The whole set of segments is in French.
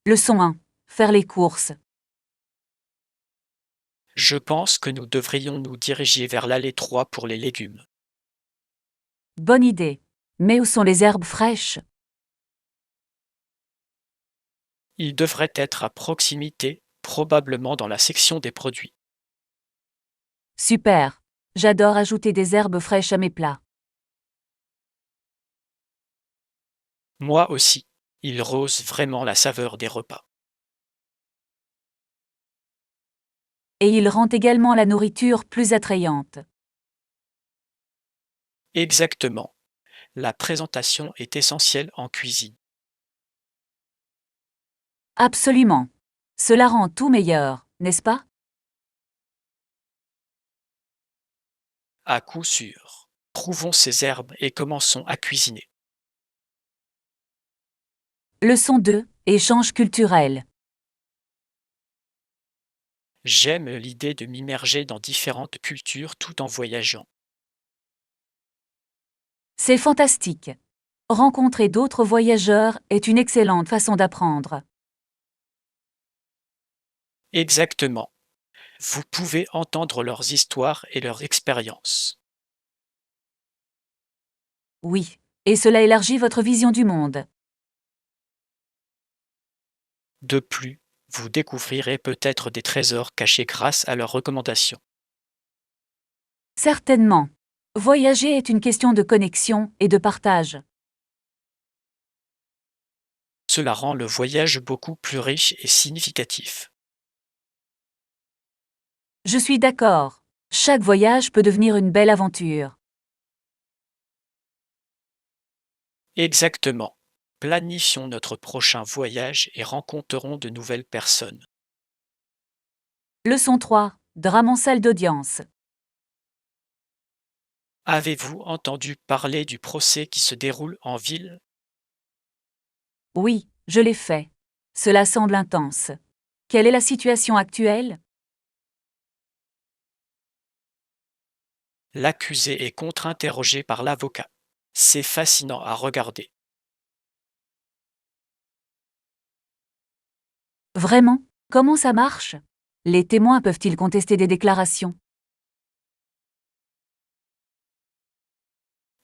Leçon 1. Faire les courses. Je pense que nous devrions nous diriger vers l'allée 3 pour les légumes. Bonne idée. Mais où sont les herbes fraîches? Ils devraient être à proximité, probablement dans la section des produits. Super. J'adore ajouter des herbes fraîches à mes plats. Moi aussi. Ils rehaussent vraiment la saveur des repas. Et ils rendent également la nourriture plus attrayante. Exactement. La présentation est essentielle en cuisine. Absolument. Cela rend tout meilleur, n'est-ce pas? À coup sûr. Trouvons ces herbes et commençons à cuisiner. Leçon 2. Échange culturel. J'aime l'idée de m'immerger dans différentes cultures tout en voyageant. C'est fantastique. Rencontrer d'autres voyageurs est une excellente façon d'apprendre. Exactement. Vous pouvez entendre leurs histoires et leurs expériences. Oui. Et cela élargit votre vision du monde. De plus, vous découvrirez peut-être des trésors cachés grâce à leurs recommandations. Certainement. Voyager est une question de connexion et de partage. Cela rend le voyage beaucoup plus riche et significatif. Je suis d'accord. Chaque voyage peut devenir une belle aventure. Exactement. Planifions notre prochain voyage et rencontrerons de nouvelles personnes. Leçon 3. Drame en salle d'audience. Avez-vous entendu parler du procès qui se déroule en ville? Oui, je l'ai fait. Cela semble intense. Quelle est la situation actuelle? L'accusé est contre-interrogé par l'avocat. C'est fascinant à regarder. Vraiment? Comment ça marche? Les témoins peuvent-ils contester des déclarations?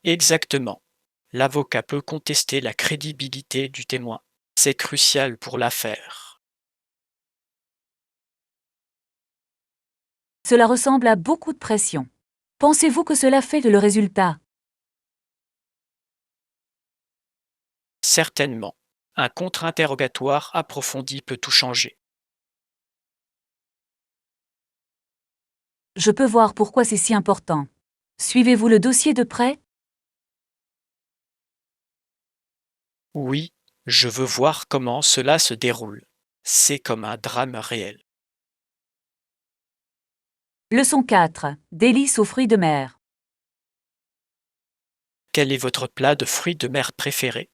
Exactement. L'avocat peut contester la crédibilité du témoin. C'est crucial pour l'affaire. Cela ressemble à beaucoup de pression. Pensez-vous que cela fait le résultat? Certainement. Un contre-interrogatoire approfondi peut tout changer. Je peux voir pourquoi c'est si important. Suivez-vous le dossier de près? Oui, je veux voir comment cela se déroule. C'est comme un drame réel. Leçon 4. Délices aux fruits de mer. Quel est votre plat de fruits de mer préféré?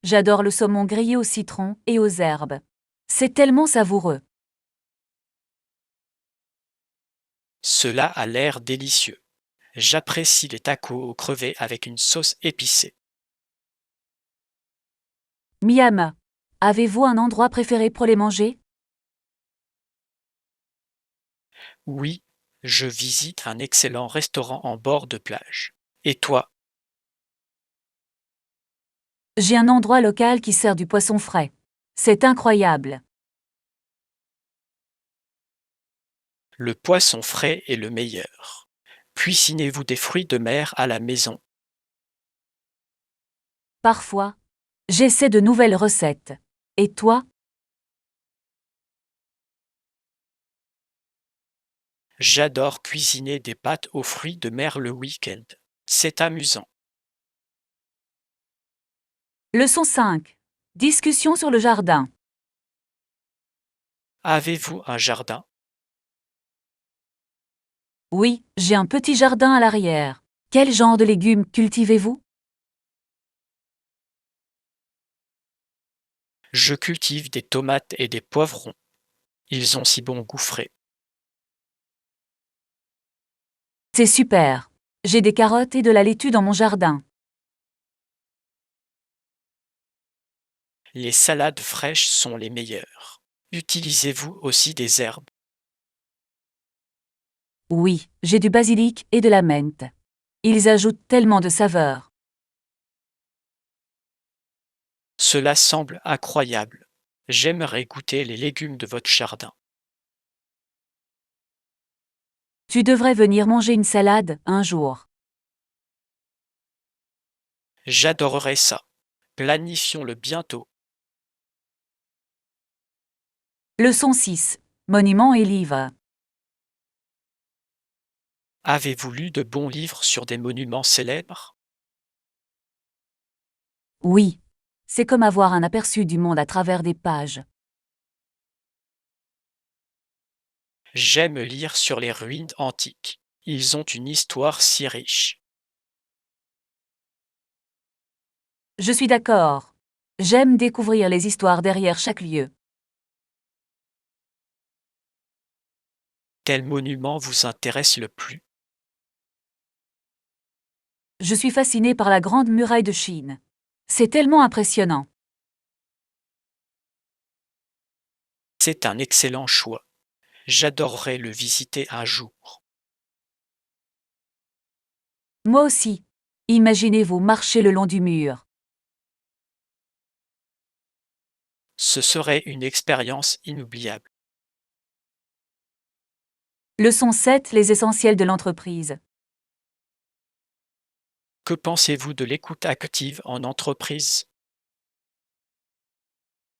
J'adore le saumon grillé au citron et aux herbes. C'est tellement savoureux. Cela a l'air délicieux. J'apprécie les tacos aux crevets avec une sauce épicée. Miam. Avez-vous un endroit préféré pour les manger? Oui, je visite un excellent restaurant en bord de plage. Et toi? J'ai un endroit local qui sert du poisson frais. C'est incroyable. Le poisson frais est le meilleur. Cuisinez-vous des fruits de mer à la maison? Parfois, j'essaie de nouvelles recettes. Et toi? J'adore cuisiner des pâtes aux fruits de mer le week-end. C'est amusant. Leçon 5. Discussion sur le jardin. Avez-vous un jardin? Oui, j'ai un petit jardin à l'arrière. Quel genre de légumes cultivez-vous? Je cultive des tomates et des poivrons. Ils ont si bon goût frais. C'est super. J'ai des carottes et de la laitue dans mon jardin. Les salades fraîches sont les meilleures. Utilisez-vous aussi des herbes? Oui, j'ai du basilic et de la menthe. Ils ajoutent tellement de saveur. Cela semble incroyable. J'aimerais goûter les légumes de votre jardin. Tu devrais venir manger une salade un jour. J'adorerais ça. Planifions-le bientôt. Leçon 6. Monuments et livres. Avez-vous lu de bons livres sur des monuments célèbres? Oui. C'est comme avoir un aperçu du monde à travers des pages. J'aime lire sur les ruines antiques. Ils ont une histoire si riche. Je suis d'accord. J'aime découvrir les histoires derrière chaque lieu. Quel monument vous intéresse le plus? Je suis fascinée par la Grande Muraille de Chine. C'est tellement impressionnant. C'est un excellent choix. J'adorerais le visiter un jour. Moi aussi. Imaginez-vous marcher le long du mur. Ce serait une expérience inoubliable. Leçon 7. Les essentiels de l'entreprise. Que pensez-vous de l'écoute active en entreprise?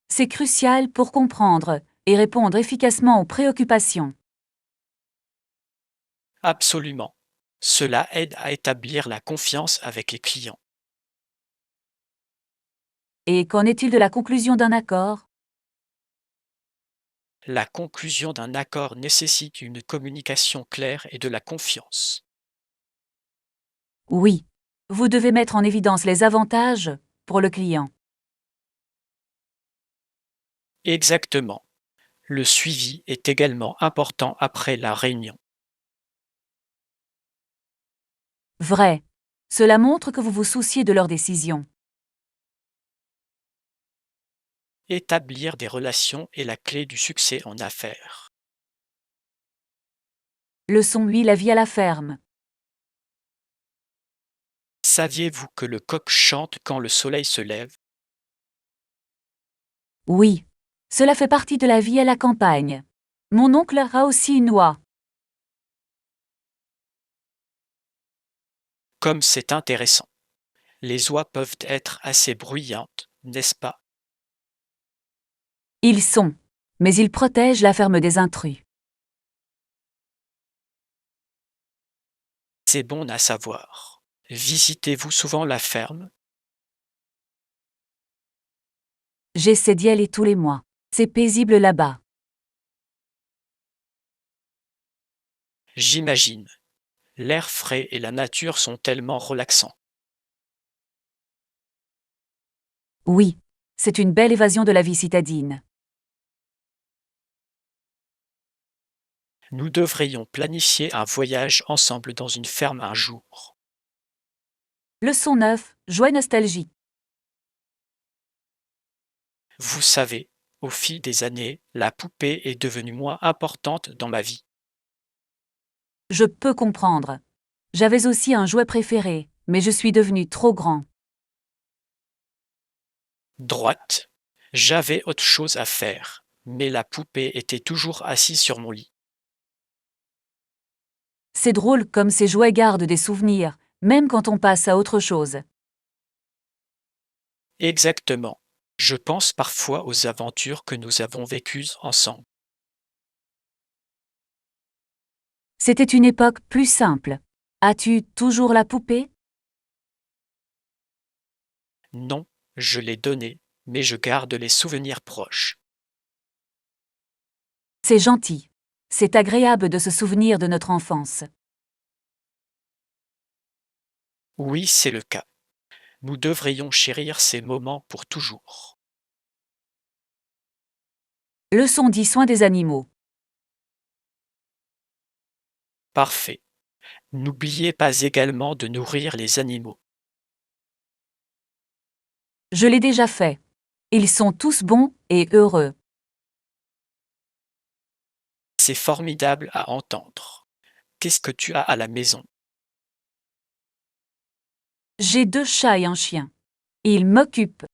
C'est crucial pour comprendre et répondre efficacement aux préoccupations. Absolument. Cela aide à établir la confiance avec les clients. Et qu'en est-il de la conclusion d'un accord? La conclusion d'un accord nécessite une communication claire et de la confiance. Oui. Vous devez mettre en évidence les avantages pour le client. Exactement. Le suivi est également important après la réunion. Vrai. Cela montre que vous vous souciez de leurs décisions. Établir des relations est la clé du succès en affaires. Leçon 8. La vie à la ferme. Saviez-vous que le coq chante quand le soleil se lève? Oui. Cela fait partie de la vie à la campagne. Mon oncle a aussi une oie. Comme c'est intéressant. Les oies peuvent être assez bruyantes, n'est-ce pas? Ils sont. Mais ils protègent la ferme des intrus. C'est bon à savoir. Visitez-vous souvent la ferme? J'essaie d'y aller tous les mois. C'est paisible là-bas. J'imagine. L'air frais et la nature sont tellement relaxants. Oui. C'est une belle évasion de la vie citadine. Nous devrions planifier un voyage ensemble dans une ferme un jour. Leçon 9. Joie et nostalgie. Vous savez, au fil des années, la poupée est devenue moins importante dans ma vie. Je peux comprendre. J'avais aussi un jouet préféré, mais je suis devenu trop grand. Droite. J'avais autre chose à faire, mais la poupée était toujours assise sur mon lit. C'est drôle comme ces jouets gardent des souvenirs, même quand on passe à autre chose. Exactement. Je pense parfois aux aventures que nous avons vécues ensemble. C'était une époque plus simple. As-tu toujours la poupée? Non, je l'ai donnée, mais je garde les souvenirs proches. C'est gentil. C'est agréable de se souvenir de notre enfance. Oui, c'est le cas. Nous devrions chérir ces moments pour toujours. Leçon 10. Soin des animaux. Parfait. N'oubliez pas également de nourrir les animaux. Je l'ai déjà fait. Ils sont tous bons et heureux. C'est formidable à entendre. Qu'est-ce que tu as à la maison? J'ai 2 chats et un chien. Ils m'occupent.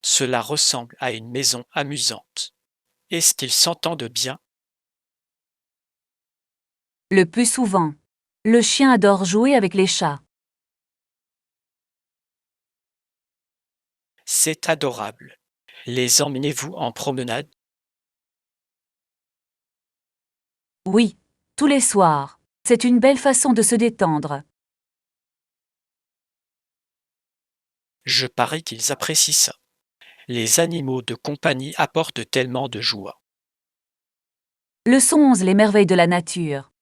Cela ressemble à une maison amusante. Est-ce qu'ils s'entendent bien? Le plus souvent. Le chien adore jouer avec les chats. C'est adorable. Les emmenez-vous en promenade? Oui, tous les soirs. C'est une belle façon de se détendre. Je parie qu'ils apprécient ça. Les animaux de compagnie apportent tellement de joie. Leçon 11. Les merveilles de la nature.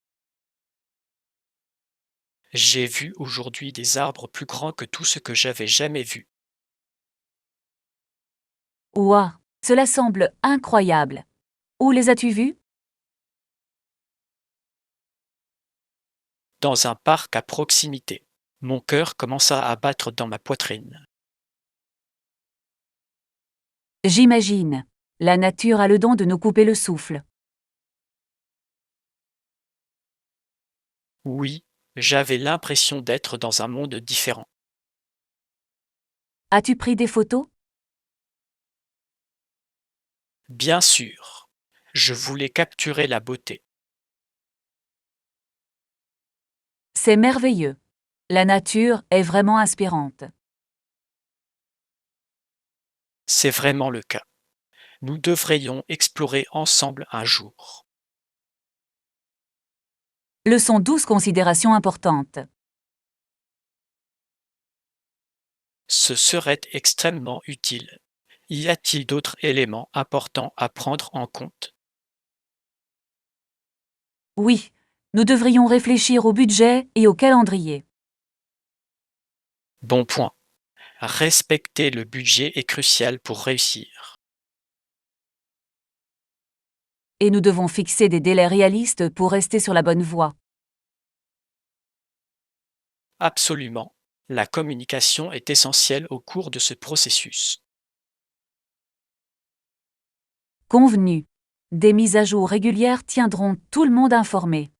J'ai vu aujourd'hui des arbres plus grands que tout ce que j'avais jamais vu. Ouah, cela semble incroyable. Où les as-tu vus? Dans un parc à proximité. Mon cœur commença à battre dans ma poitrine. J'imagine. La nature a le don de nous couper le souffle. Oui, j'avais l'impression d'être dans un monde différent. As-tu pris des photos? Bien sûr, je voulais capturer la beauté. C'est merveilleux. La nature est vraiment inspirante. C'est vraiment le cas. Nous devrions explorer ensemble un jour. Leçon 12. Considérations importantes. Ce serait extrêmement utile. Y a-t-il d'autres éléments importants à prendre en compte? Oui, nous devrions réfléchir au budget et au calendrier. Bon point. Respecter le budget est crucial pour réussir. Et nous devons fixer des délais réalistes pour rester sur la bonne voie. Absolument. La communication est essentielle au cours de ce processus. Convenu. Des mises à jour régulières tiendront tout le monde informé.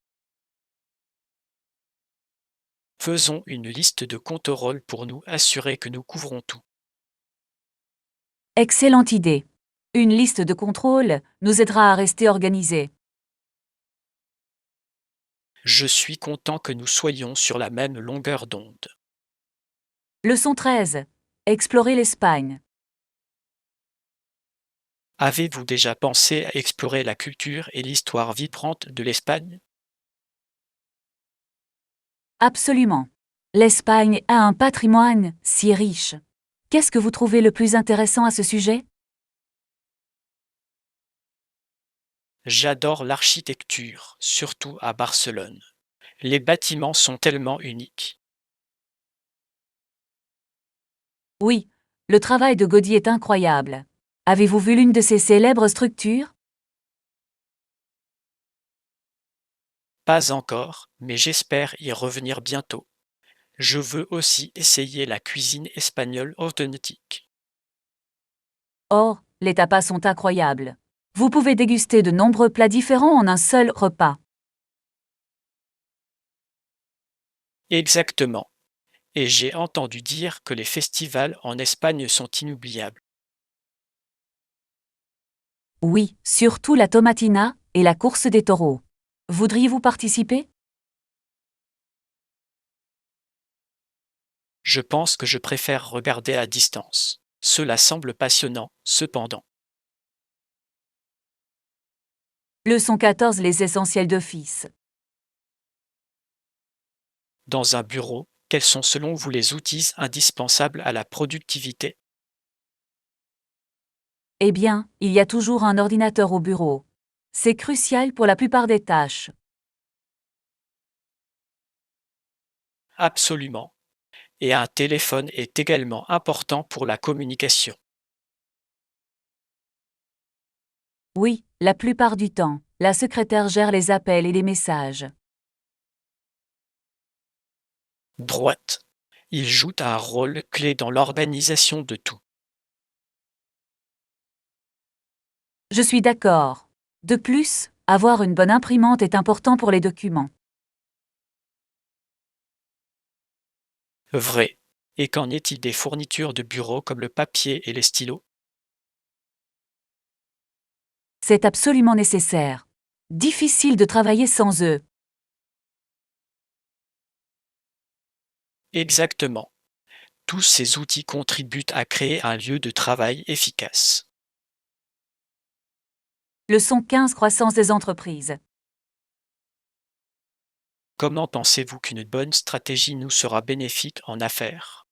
Faisons une liste de contrôles pour nous assurer que nous couvrons tout. Excellente idée. Une liste de contrôles nous aidera à rester organisés. Je suis content que nous soyons sur la même longueur d'onde. Leçon 13. Explorer l'Espagne. Avez-vous déjà pensé à explorer la culture et l'histoire vibrante de l'Espagne? Absolument. L'Espagne a un patrimoine si riche. Qu'est-ce que vous trouvez le plus intéressant à ce sujet? J'adore l'architecture, surtout à Barcelone. Les bâtiments sont tellement uniques. Oui, le travail de Gaudí est incroyable. Avez-vous vu l'une de ces célèbres structures? Pas encore, mais j'espère y revenir bientôt. Je veux aussi essayer la cuisine espagnole authentique. Oh, les tapas sont incroyables. Vous pouvez déguster de nombreux plats différents en un seul repas. Exactement. Et j'ai entendu dire que les festivals en Espagne sont inoubliables. Oui, surtout la tomatina et la course des taureaux. Voudriez-vous participer? Je pense que je préfère regarder à distance. Cela semble passionnant, cependant. Leçon 14. Les essentiels d'office. Dans un bureau, quels sont selon vous les outils indispensables à la productivité? Eh bien, il y a toujours un ordinateur au bureau. C'est crucial pour la plupart des tâches. Absolument. Et un téléphone est également important pour la communication. Oui, la plupart du temps, la secrétaire gère les appels et les messages. Droite. Il joue un rôle clé dans l'organisation de tout. Je suis d'accord. De plus, avoir une bonne imprimante est important pour les documents. Vrai. Et qu'en est-il des fournitures de bureau comme le papier et les stylos? C'est absolument nécessaire. Difficile de travailler sans eux. Exactement. Tous ces outils contribuent à créer un lieu de travail efficace. Leçon 15. Croissance des entreprises. Comment pensez-vous qu'une bonne stratégie nous sera bénéfique en affaires?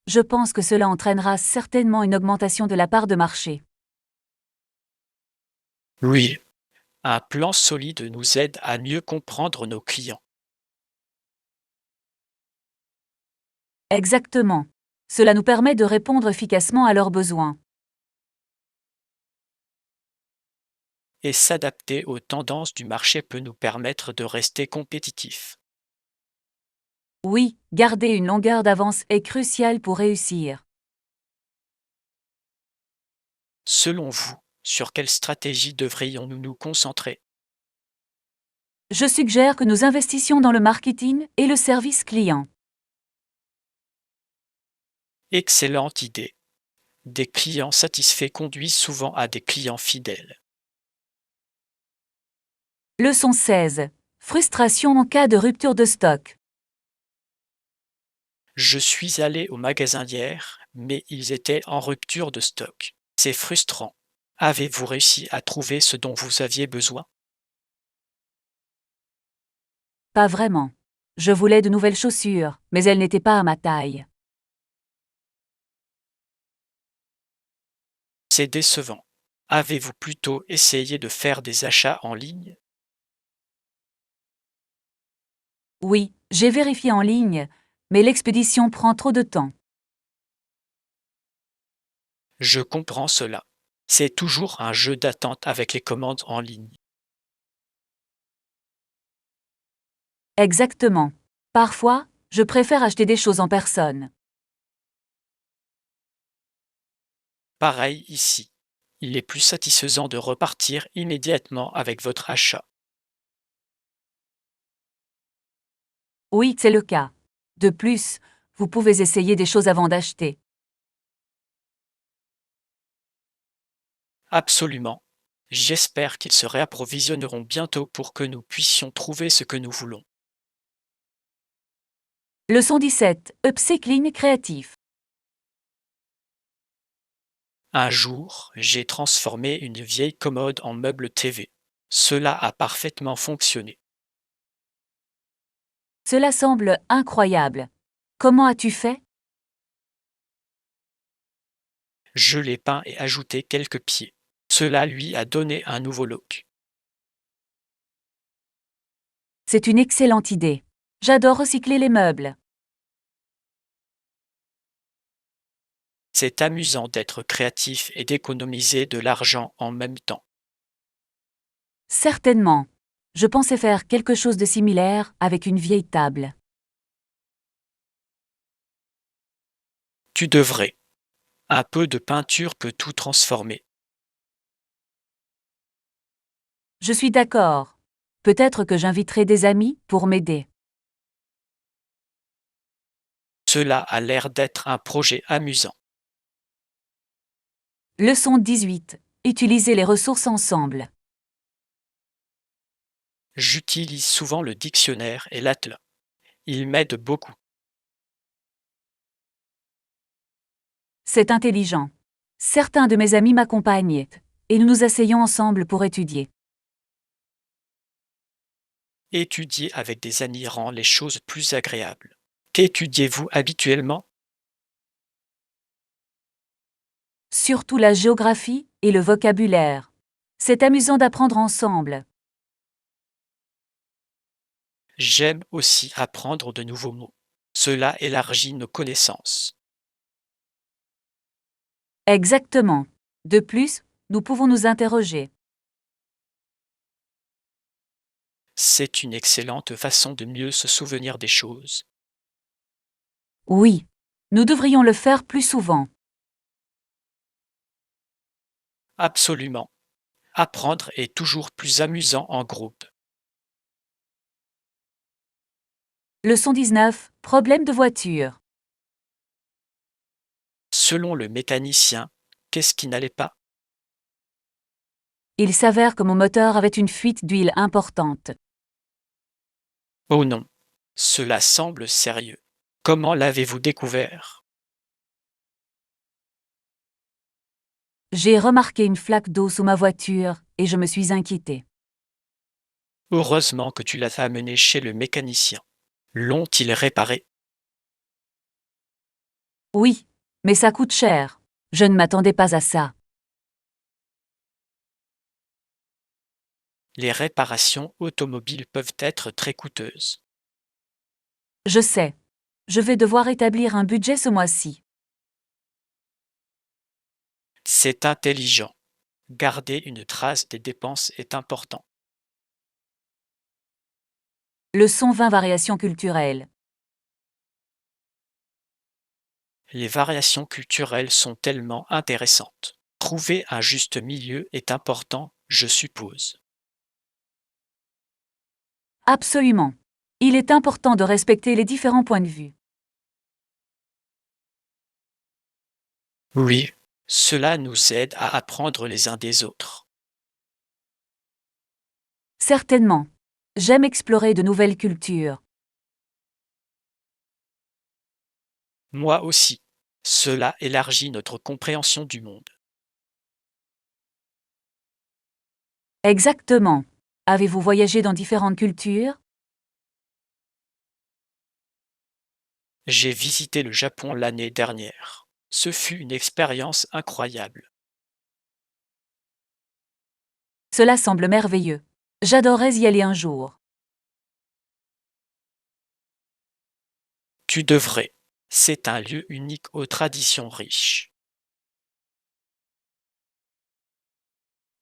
Je pense que cela entraînera certainement une augmentation de la part de marché. Oui. Un plan solide nous aide à mieux comprendre nos clients. Exactement. Cela nous permet de répondre efficacement à leurs besoins. Et s'adapter aux tendances du marché peut nous permettre de rester compétitifs. Oui, garder une longueur d'avance est crucial pour réussir. Selon vous, sur quelle stratégie devrions-nous nous concentrer? Je suggère que nous investissions dans le marketing et le service client. Excellente idée. Des clients satisfaits conduisent souvent à des clients fidèles. Leçon 16. Frustration en cas de rupture de stock. Je suis allé au magasin hier, mais ils étaient en rupture de stock. C'est frustrant. Avez-vous réussi à trouver ce dont vous aviez besoin? Pas vraiment. Je voulais de nouvelles chaussures, mais elles n'étaient pas à ma taille. C'est décevant. Avez-vous plutôt essayé de faire des achats en ligne? Oui, j'ai vérifié en ligne, mais l'expédition prend trop de temps. Je comprends cela. C'est toujours un jeu d'attente avec les commandes en ligne. Exactement. Parfois, je préfère acheter des choses en personne. Pareil ici. Il est plus satisfaisant de repartir immédiatement avec votre achat. Oui, c'est le cas. De plus, vous pouvez essayer des choses avant d'acheter. Absolument. J'espère qu'ils se réapprovisionneront bientôt pour que nous puissions trouver ce que nous voulons. Leçon 17. Upcycling créatif. Un jour, j'ai transformé une vieille commode en meuble TV. Cela a parfaitement fonctionné. Cela semble incroyable. Comment as-tu fait? Je l'ai peint et ajouté quelques pieds. Cela lui a donné un nouveau look. C'est une excellente idée. J'adore recycler les meubles. C'est amusant d'être créatif et d'économiser de l'argent en même temps. Certainement. Je pensais faire quelque chose de similaire avec une vieille table. Tu devrais. Un peu de peinture peut tout transformer. Je suis d'accord. Peut-être que j'inviterai des amis pour m'aider. Cela a l'air d'être un projet amusant. Leçon 18. Utiliser les ressources ensemble. J'utilise souvent le dictionnaire et l'atlas. Ils m'aident beaucoup. C'est intelligent. Certains de mes amis m'accompagnent et nous nous asseyons ensemble pour étudier. Étudier avec des amis rend les choses plus agréables. Qu'étudiez-vous habituellement? Surtout la géographie et le vocabulaire. C'est amusant d'apprendre ensemble. J'aime aussi apprendre de nouveaux mots. Cela élargit nos connaissances. Exactement. De plus, nous pouvons nous interroger. C'est une excellente façon de mieux se souvenir des choses. Oui. Nous devrions le faire plus souvent. Absolument. Apprendre est toujours plus amusant en groupe. Leçon 19. Problème de voiture. Selon le mécanicien, qu'est-ce qui n'allait pas? Il s'avère que mon moteur avait une fuite d'huile importante. Oh non, cela semble sérieux. Comment l'avez-vous découvert? J'ai remarqué une flaque d'eau sous ma voiture et je me suis inquiété. Heureusement que tu l'as amené chez le mécanicien. L'ont-ils réparé? Oui, mais ça coûte cher. Je ne m'attendais pas à ça. Les réparations automobiles peuvent être très coûteuses. Je sais. Je vais devoir établir un budget ce mois-ci. C'est intelligent. Garder une trace des dépenses est important. Leçon 20. Variations culturelles. Les variations culturelles sont tellement intéressantes. Trouver un juste milieu est important, je suppose. Absolument. Il est important de respecter les différents points de vue. Oui, cela nous aide à apprendre les uns des autres. Certainement. J'aime explorer de nouvelles cultures. Moi aussi. Cela élargit notre compréhension du monde. Exactement. Avez-vous voyagé dans différentes cultures? J'ai visité le Japon l'année dernière. Ce fut une expérience incroyable. Cela semble merveilleux. J'adorerais y aller un jour. Tu devrais. C'est un lieu unique aux traditions riches.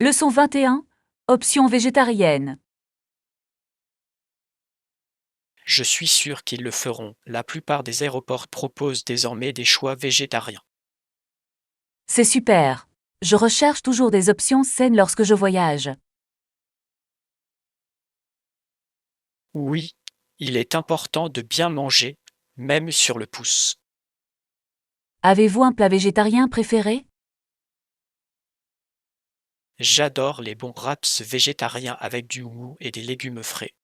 Leçon 21. Option végétarienne. Je suis sûr qu'ils le feront. La plupart des aéroports proposent désormais des choix végétariens. C'est super. Je recherche toujours des options saines lorsque je voyage. Oui, il est important de bien manger, même sur le pouce. Avez-vous un plat végétarien préféré? J'adore les bons wraps végétariens avec du houmous et des légumes frais.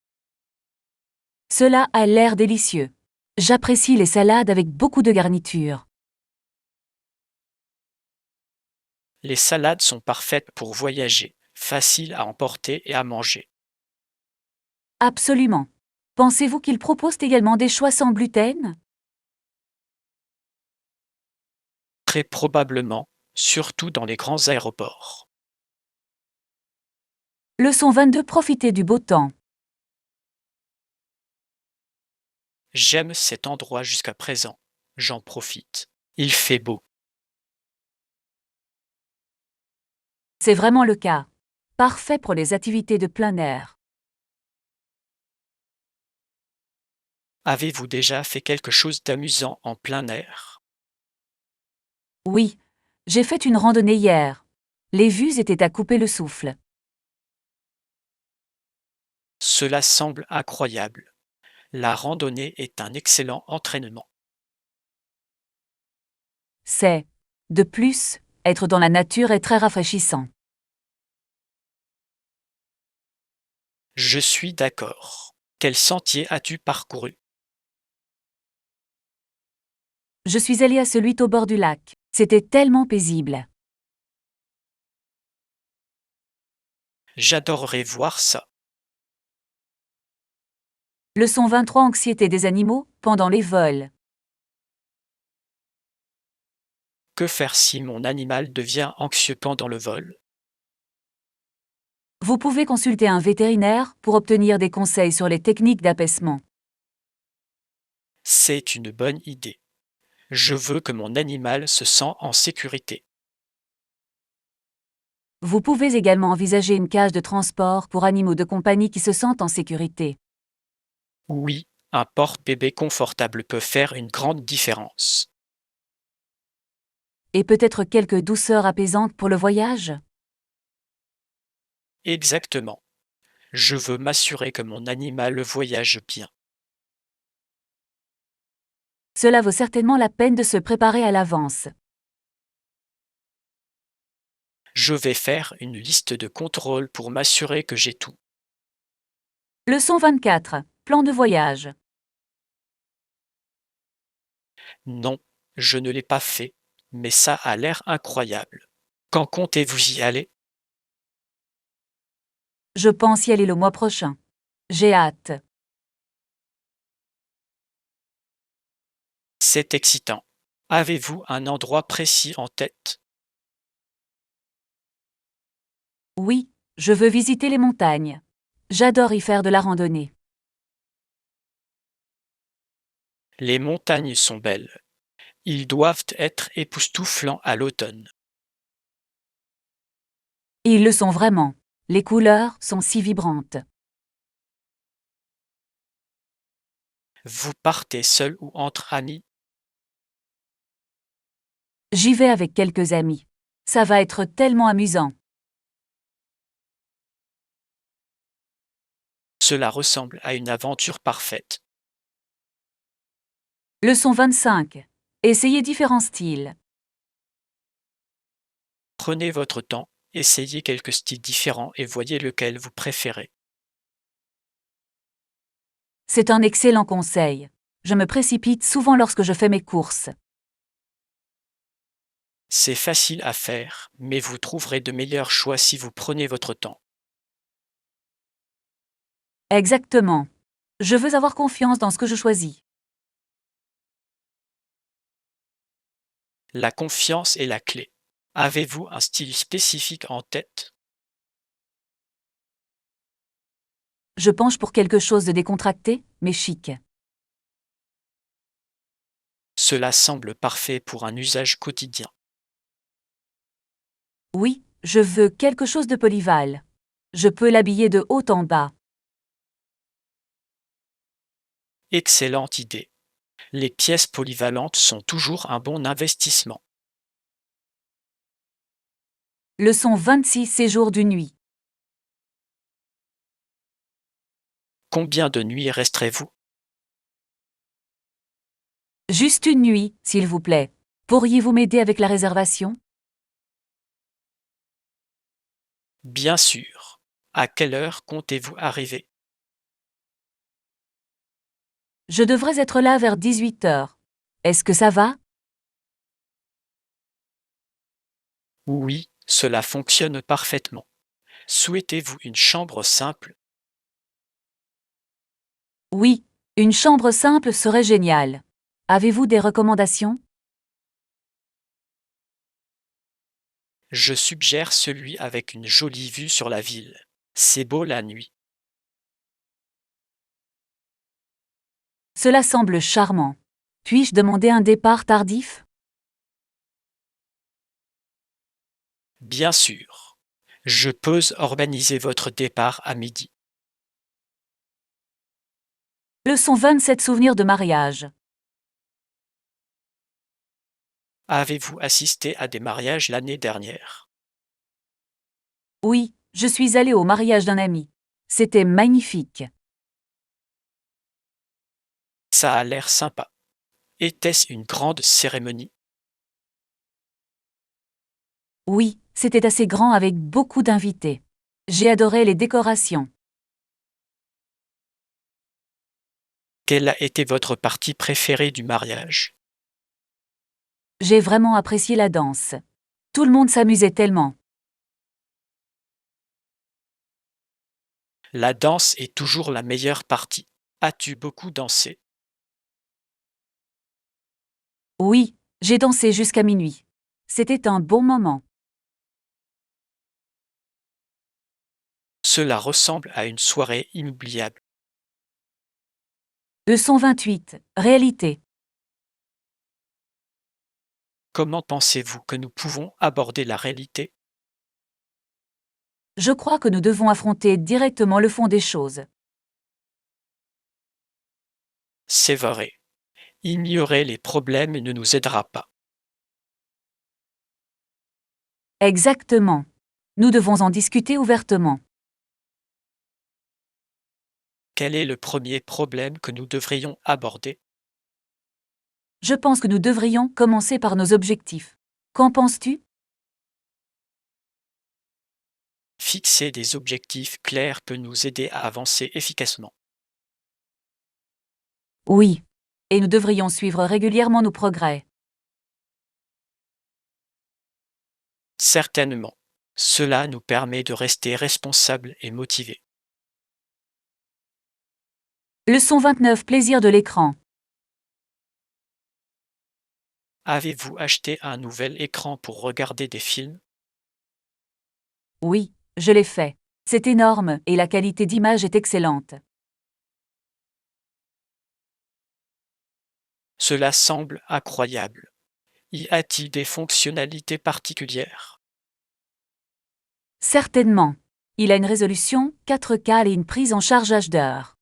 Cela a l'air délicieux. J'apprécie les salades avec beaucoup de garniture. Les salades sont parfaites pour voyager, faciles à emporter et à manger. Absolument. Pensez-vous qu'ils proposent également des choix sans gluten? Très probablement, surtout dans les grands aéroports. Leçon 22. Profitez du beau temps. J'aime cet endroit jusqu'à présent. J'en profite. Il fait beau. C'est vraiment le cas. Parfait pour les activités de plein air. Avez-vous déjà fait quelque chose d'amusant en plein air? Oui, j'ai fait une randonnée hier. Les vues étaient à couper le souffle. Cela semble incroyable. La randonnée est un excellent entraînement. C'est, de plus, être dans la nature est très rafraîchissant. Je suis d'accord. Quel sentier as-tu parcouru? Je suis allée à celui au bord du lac. C'était tellement paisible. J'adorerais voir ça. Leçon 23. Anxiété des animaux pendant les vols. Que faire si mon animal devient anxieux pendant le vol? Vous pouvez consulter un vétérinaire pour obtenir des conseils sur les techniques d'apaisement. C'est une bonne idée. Je veux que mon animal se sente en sécurité. Vous pouvez également envisager une cage de transport pour animaux de compagnie qui se sentent en sécurité. Oui, Un porte-bébé confortable peut faire une grande différence. Et peut-être quelques douceurs apaisantes pour le voyage? Exactement. Je veux m'assurer que mon animal voyage bien. Cela vaut certainement la peine de se préparer à l'avance. Je vais faire une liste de contrôle pour m'assurer que j'ai tout. Leçon 24. Plan de voyage. Non, je ne l'ai pas fait, mais ça a l'air incroyable. Quand comptez-vous y aller? Je pense y aller le mois prochain. J'ai hâte. C'est excitant. Avez-vous un endroit précis en tête? Oui, je veux visiter les montagnes. J'adore y faire de la randonnée. Les montagnes sont belles. Ils doivent être époustouflants à l'automne. Ils le sont vraiment. Les couleurs sont si vibrantes. Vous partez seul ou entre amis? J'y vais avec quelques amis. Ça va être tellement amusant. Cela ressemble à une aventure parfaite. Leçon 25. Essayez différents styles. Prenez votre temps, essayez quelques styles différents et voyez lequel vous préférez. C'est un excellent conseil. Je me précipite souvent lorsque je fais mes courses. C'est facile à faire, mais vous trouverez de meilleurs choix si vous prenez votre temps. Exactement. Je veux avoir confiance dans ce que je choisis. La confiance est la clé. Avez-vous un style spécifique en tête? Je penche pour quelque chose de décontracté, mais chic. Cela semble parfait pour un usage quotidien. Oui, je veux quelque chose de polyvalent. Je peux l'habiller de haut en bas. Excellente idée. Les pièces polyvalentes sont toujours un bon investissement. Leçon 26. Séjour d'une nuit. Combien de nuits resterez-vous? Juste une nuit, s'il vous plaît. Pourriez-vous m'aider avec la réservation? Bien sûr. À quelle heure comptez-vous arriver? Je devrais être là vers 18 heures. Est-ce que ça va? Oui, cela fonctionne parfaitement. Souhaitez-vous une chambre simple? Oui, une chambre simple serait géniale. Avez-vous des recommandations? Je suggère celui avec une jolie vue sur la ville. C'est beau la nuit. Cela semble charmant. Puis-je demander un départ tardif? Bien sûr. Je peux organiser votre départ à midi. Leçon 27. Souvenirs de mariage. Avez-vous assisté à des mariages l'année dernière? Oui, je suis allée au mariage d'un ami. C'était magnifique. Ça a l'air sympa. Était-ce une grande cérémonie? Oui, c'était assez grand avec beaucoup d'invités. J'ai adoré les décorations. Quelle a été votre partie préférée du mariage? J'ai vraiment apprécié la danse. Tout le monde s'amusait tellement. La danse est toujours la meilleure partie. As-tu beaucoup dansé? Oui, j'ai dansé jusqu'à minuit. C'était un bon moment. Cela ressemble à une soirée inoubliable. Leçon 28. Réalité. Comment pensez-vous que nous pouvons aborder la réalité? Je crois que nous devons affronter directement le fond des choses. C'est vrai. Ignorer les problèmes ne nous aidera pas. Exactement. Nous devons en discuter ouvertement. Quel est le premier problème que nous devrions aborder? Je pense que nous devrions commencer par nos objectifs. Qu'en penses-tu? Fixer des objectifs clairs peut nous aider à avancer efficacement. Oui. Et nous devrions suivre régulièrement nos progrès. Certainement. Cela nous permet de rester responsables et motivés. Leçon 29. Plaisir de l'écran. Avez-vous acheté un nouvel écran pour regarder des films? Oui, je l'ai fait. C'est énorme et la qualité d'image est excellente. Cela semble incroyable. Y a-t-il des fonctionnalités particulières? Certainement. Il a une résolution 4K et une prise en charge HDR.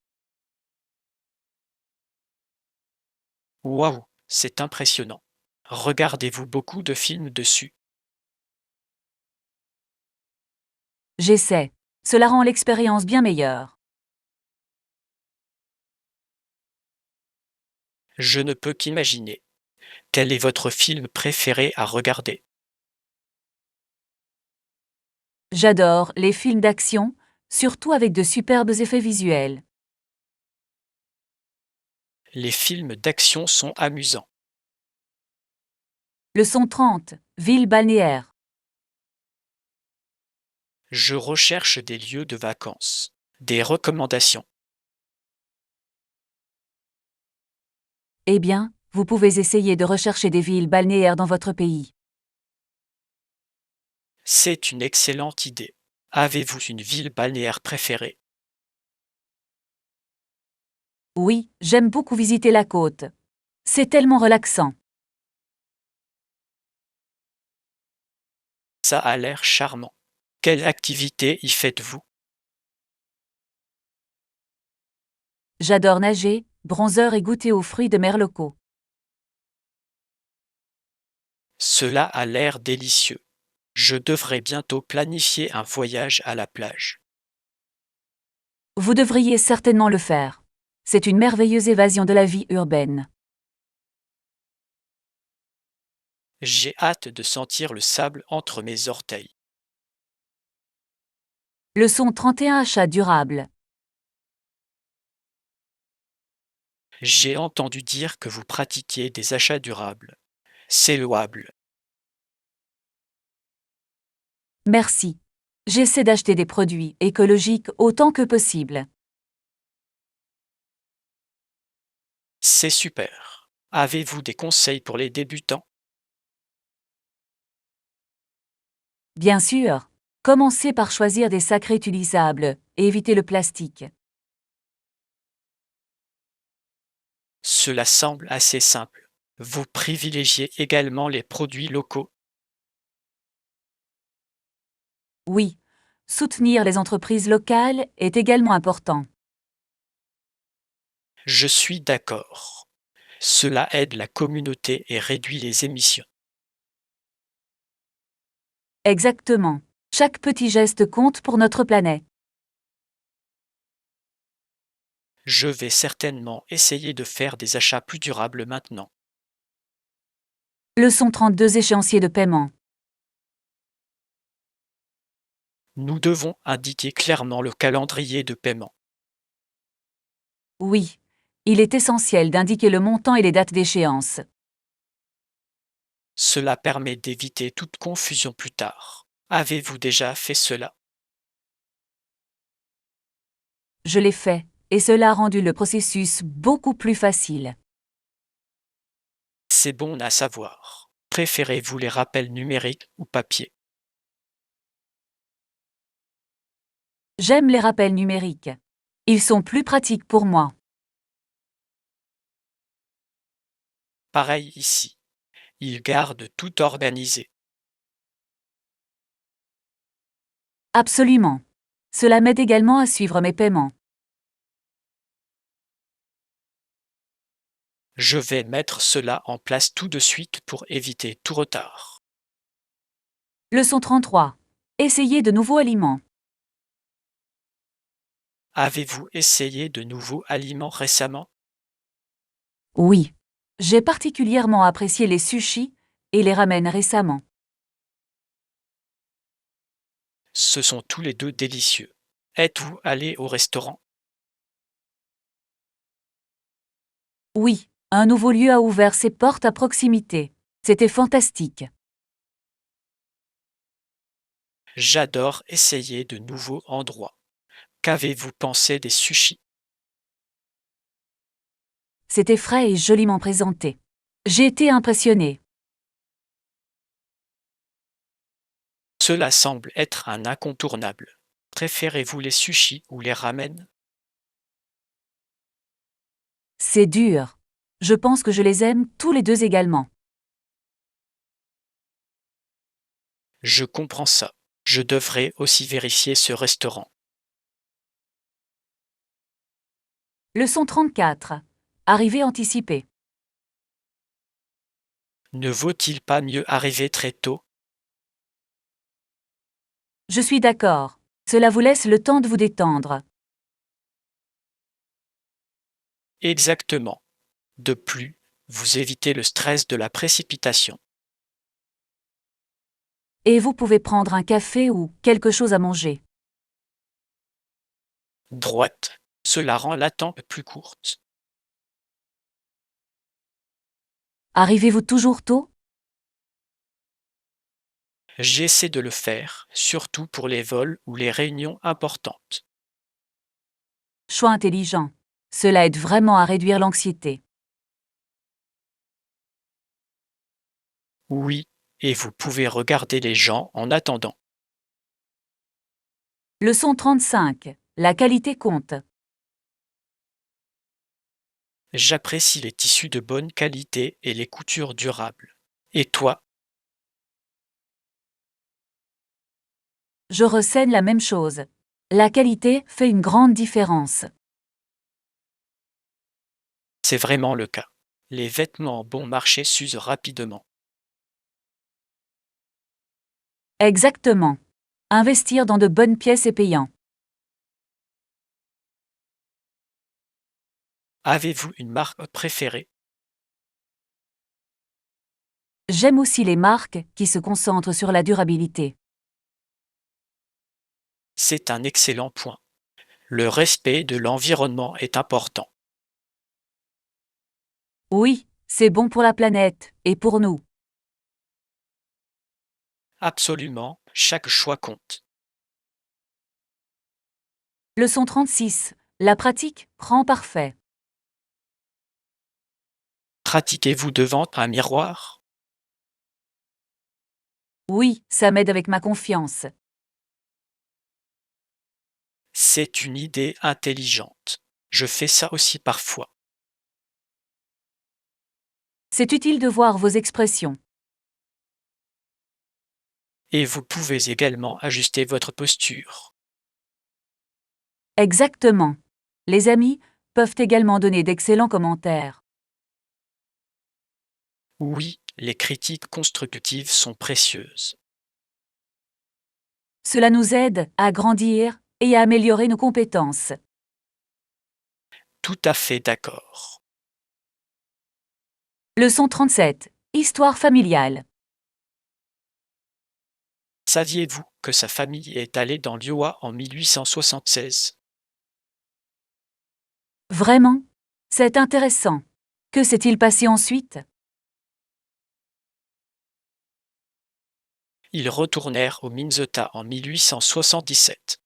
Waouh, c'est impressionnant. Regardez-vous beaucoup de films dessus? J'essaie. Cela rend l'expérience bien meilleure. Je ne peux qu'imaginer. Quel est votre film préféré à regarder? J'adore les films d'action, surtout avec de superbes effets visuels. Les films d'action sont amusants. Leçon 30. Ville balnéaire. Je recherche des lieux de vacances. Des recommandations. Eh bien, vous pouvez essayer de rechercher des villes balnéaires dans votre pays. C'est une excellente idée. Avez-vous une ville balnéaire préférée? Oui, j'aime beaucoup visiter la côte. C'est tellement relaxant. Ça a l'air charmant. Quelle activité y faites-vous? J'adore nager, bronzer et goûter aux fruits de mer locaux. Cela a l'air délicieux. Je devrais bientôt planifier un voyage à la plage. Vous devriez certainement le faire. C'est une merveilleuse évasion de la vie urbaine. J'ai hâte de sentir le sable entre mes orteils. Leçon 31. Achat durable. J'ai entendu dire que vous pratiquiez des achats durables. C'est louable. Merci. J'essaie d'acheter des produits écologiques autant que possible. C'est super. Avez-vous des conseils pour les débutants? Bien sûr. Commencez par choisir des sacs réutilisables et éviter le plastique. Cela semble assez simple. Vous privilégiez également les produits locaux. Oui. Soutenir les entreprises locales est également important. Je suis d'accord. Cela aide la communauté et réduit les émissions. Exactement. Chaque petit geste compte pour notre planète. Je vais certainement essayer de faire des achats plus durables maintenant. Leçon 32. Échéancier de paiement. Nous devons indiquer clairement le calendrier de paiement. Oui. Il est essentiel d'indiquer le montant et les dates d'échéance. Cela permet d'éviter toute confusion plus tard. Avez-vous déjà fait cela? Je l'ai fait, et cela a rendu le processus beaucoup plus facile. C'est bon à savoir. Préférez-vous les rappels numériques ou papier? J'aime les rappels numériques. Ils sont plus pratiques pour moi. Pareil ici. Ils gardent tout organisé. Absolument. Cela m'aide également à suivre mes paiements. Je vais mettre cela en place tout de suite pour éviter tout retard. Leçon 33. Essayez de nouveaux aliments. Avez-vous essayé de nouveaux aliments récemment? Oui. J'ai particulièrement apprécié les sushis et les ramen récemment. Ce sont tous les deux délicieux. Êtes-vous allé au restaurant? Oui, un nouveau lieu a ouvert ses portes à proximité. C'était fantastique. J'adore essayer de nouveaux endroits. Qu'avez-vous pensé des sushis? C'était frais et joliment présenté. J'ai été impressionnée. Cela semble être un incontournable. Préférez-vous les sushis ou les ramen? C'est dur. Je pense que je les aime tous les deux également. Je comprends ça. Je devrais aussi vérifier ce restaurant. Leçon 34. Arrivée anticipée. Ne vaut-il pas mieux arriver très tôt? Je suis d'accord. Cela vous laisse le temps de vous détendre. Exactement. De plus, vous évitez le stress de la précipitation. Et vous pouvez prendre un café ou quelque chose à manger. Droite. Cela rend l'attente plus courte. Arrivez-vous toujours tôt? J'essaie de le faire, surtout pour les vols ou les réunions importantes. Choix intelligent. Cela aide vraiment à réduire l'anxiété. Oui, et vous pouvez regarder les gens en attendant. Leçon 35. La qualité compte. J'apprécie les tissus de bonne qualité et les coutures durables. Et toi? Je ressaigne la même chose. La qualité fait une grande différence. C'est vraiment le cas. Les vêtements bon marché s'usent rapidement. Exactement. Investir dans de bonnes pièces est payant. Avez-vous une marque préférée? J'aime aussi les marques qui se concentrent sur la durabilité. C'est un excellent point. Le respect de l'environnement est important. Oui, c'est bon pour la planète et pour nous. Absolument, chaque choix compte. Leçon 36. La pratique rend parfait. Pratiquez-vous devant un miroir? Oui, ça m'aide avec ma confiance. C'est une idée intelligente. Je fais ça aussi parfois. C'est utile de voir vos expressions. Et vous pouvez également ajuster votre posture. Exactement. Les amis peuvent également donner d'excellents commentaires. Oui, les critiques constructives sont précieuses. Cela nous aide à grandir et à améliorer nos compétences. Tout à fait d'accord. Leçon 37. Histoire familiale. Saviez-vous que sa famille est allée dans l'Iowa en 1876? Vraiment? C'est intéressant. Que s'est-il passé ensuite? Ils retournèrent au Minnesota en 1877.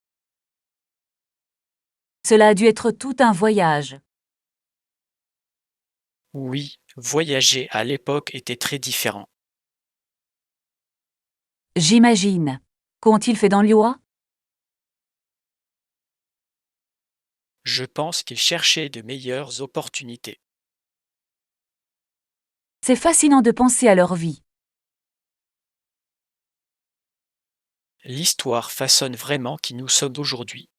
Cela a dû être tout un voyage. Oui, voyager à l'époque était très différent. J'imagine. Qu'ont-ils fait dans l'Iowa? Je pense qu'ils cherchaient de meilleures opportunités. C'est fascinant de penser à leur vie. L'histoire façonne vraiment qui nous sommes aujourd'hui.